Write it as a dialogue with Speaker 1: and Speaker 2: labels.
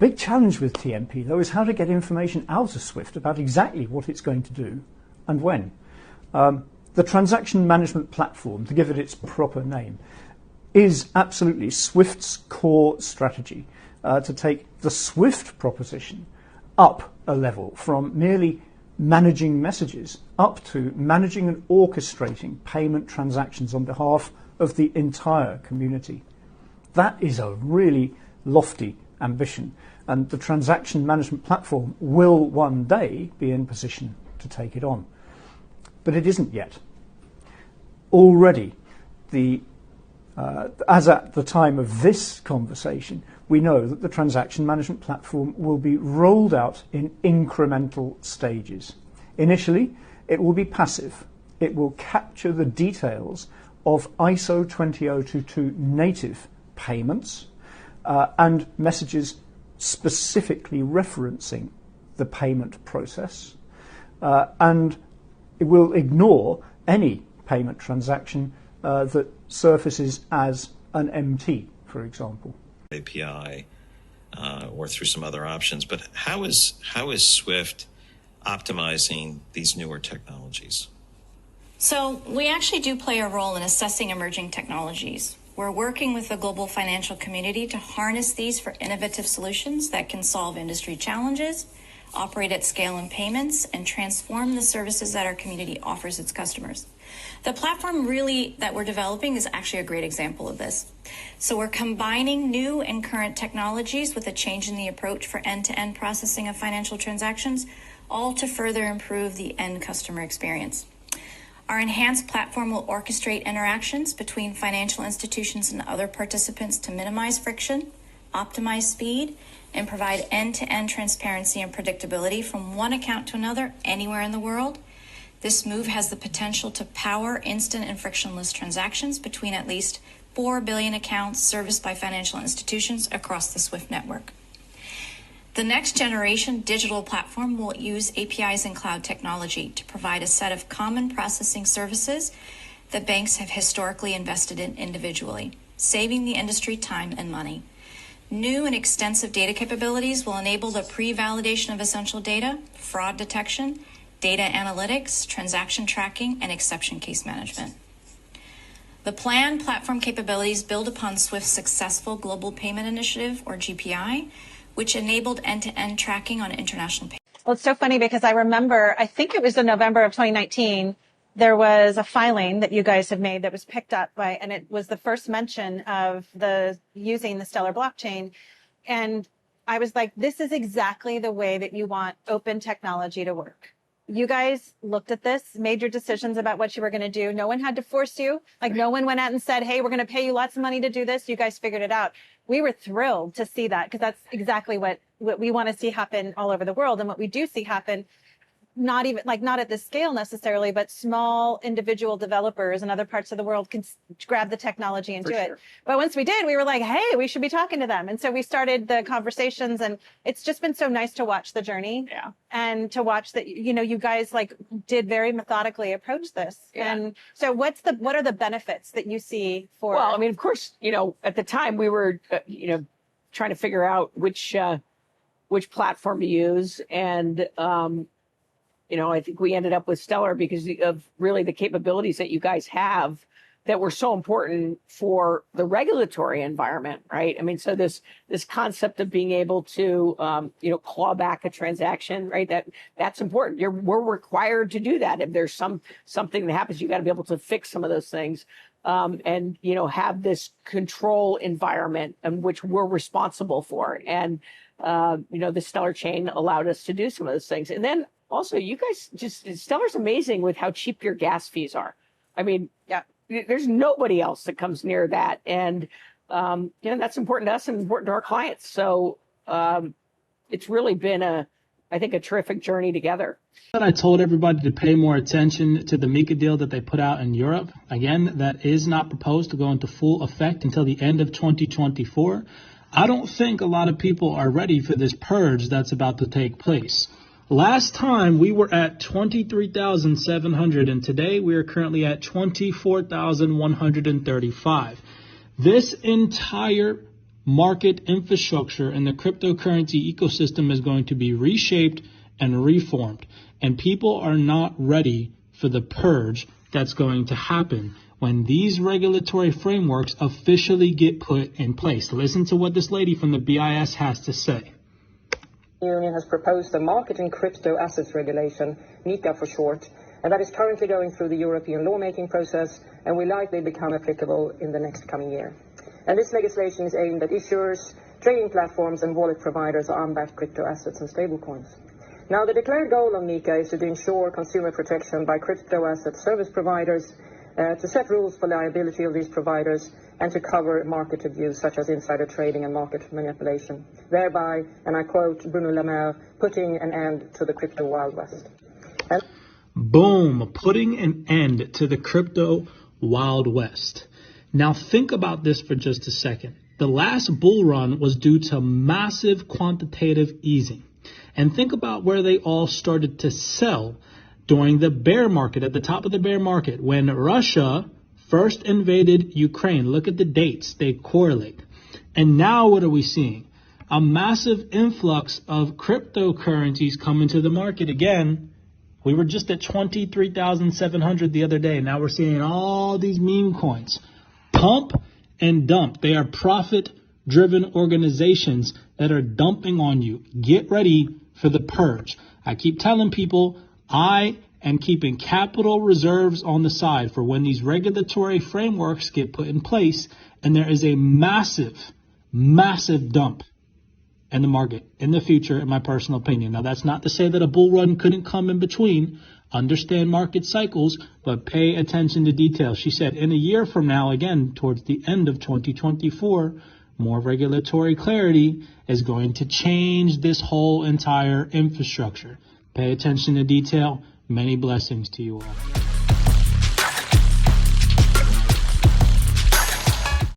Speaker 1: Big challenge with TMP, though, is how to get information out of SWIFT about exactly what it's going to do and when. The transaction management platform, to give it its proper name, is absolutely SWIFT's core strategy to take the SWIFT proposition up a level from merely managing messages up to managing and orchestrating payment transactions on behalf of the entire community. That is a really lofty ambition, and the transaction management platform will one day be in position to take it on. But it isn't yet. Already, as at the time of this conversation, we know that the transaction management platform will be rolled out in incremental stages. Initially, it will be passive. It will capture the details of ISO 20022 native payments and messages specifically referencing the payment process, and it will ignore any payment transaction that surfaces as an MT, for example.
Speaker 2: API or through some other options, but how is SWIFT optimizing these newer technologies?
Speaker 3: So we actually do play a role in assessing emerging technologies. We're working with the global financial community to harness these for innovative solutions that can solve industry challenges, operate at scale in payments, and transform the services that our community offers its customers. The platform really that we're developing is actually a great example of this. So we're combining new and current technologies with a change in the approach for end-to-end processing of financial transactions, all to further improve the end customer experience. Our enhanced platform will orchestrate interactions between financial institutions and other participants to minimize friction, optimize speed, and provide end-to-end transparency and predictability from one account to another anywhere in the world. This move has the potential to power instant and frictionless transactions between at least 4 billion accounts serviced by financial institutions across the SWIFT network. The next generation digital platform will use APIs and cloud technology to provide a set of common processing services that banks have historically invested in individually, saving the industry time and money. New and extensive data capabilities will enable the pre-validation of essential data, fraud detection, data analytics, transaction tracking, and exception case management. The planned platform capabilities build upon SWIFT's successful Global Payment Initiative, or GPI, which enabled end-to-end tracking on international payments.
Speaker 4: Well, it's so funny because I remember, I think it was in November of 2019, there was a filing that you guys have made that was picked up by, and it was the first mention of using the Stellar blockchain. And I was like, this is exactly the way that you want open technology to work. You guys looked at this, made your decisions about what you were going to do. No one had to force you. Like, no one went out and said, hey, we're going to pay you lots of money to do this. You guys figured it out. We were thrilled to see that, because that's exactly what we want to see happen all over the world. And what we do see happen, not at this scale necessarily, but small individual developers in other parts of the world can grab the technology and do it. But once we did, we were like, hey, we should be talking to them. And so we started the conversations, and it's just been so nice to watch the journey.
Speaker 5: Yeah.
Speaker 4: And to watch that, you guys did very methodically approach this. Yeah. And so what are the benefits that you see for?
Speaker 5: Well, I mean, of course, at the time we were, trying to figure out which platform to use. And, I think we ended up with Stellar because of really the capabilities that you guys have that were so important for the regulatory environment, right? I mean, so this concept of being able to, claw back a transaction, right? That's important. We're required to do that. If there's something that happens, you got to be able to fix some of those things, and have this control environment in which we're responsible for. And the Stellar chain allowed us to do some of those things, and then. Also, you guys Stellar's amazing with how cheap your gas fees are. I mean, yeah, there's nobody else that comes near that. And, that's important to us and important to our clients. So it's really been I think, a terrific journey together.
Speaker 6: I told everybody to pay more attention to the MiCA deal that they put out in Europe. Again, that is not proposed to go into full effect until the end of 2024. I don't think a lot of people are ready for this purge that's about to take place. Last time we were at 23,700, and today we are currently at 24,135. This entire market infrastructure and the cryptocurrency ecosystem is going to be reshaped and reformed. And people are not ready for the purge that's going to happen when these regulatory frameworks officially get put in place. Listen to what this lady from the BIS has to say.
Speaker 7: The Union has proposed a market in crypto assets regulation, MiCA for short, and that is currently going through the European lawmaking process and will likely become applicable in the next coming year. And this legislation is aimed at issuers, trading platforms and wallet providers of unbacked crypto assets and stablecoins. Now, the declared goal of MiCA is to ensure consumer protection by crypto asset service providers, to set rules for liability of these providers, and to cover market abuse such as insider trading and market manipulation, thereby, and I quote Bruno Le Maire, putting an end to the crypto Wild West.
Speaker 6: Boom, putting an end to the crypto Wild West. Now think about this for just a second. The last bull run was due to massive quantitative easing. And think about where they all started to sell during the bear market, at the top of the bear market, when Russia first invaded Ukraine. Look at the dates, they correlate. And now what are we seeing? A massive influx of cryptocurrencies coming to the market again. We were just at 23,700 the other day. Now we're seeing all these meme coins. Pump and dump. They are profit-driven organizations that are dumping on you. Get ready for the purge. I keep telling people I am keeping capital reserves on the side for when these regulatory frameworks get put in place and there is a massive, massive dump in the market in the future, in my personal opinion. Now, that's not to say that a bull run couldn't come in between. Understand market cycles, but pay attention to details. She said in a year from now, again, towards the end of 2024, more regulatory clarity is going to change this whole entire infrastructure. Pay attention to detail. Many blessings to you all.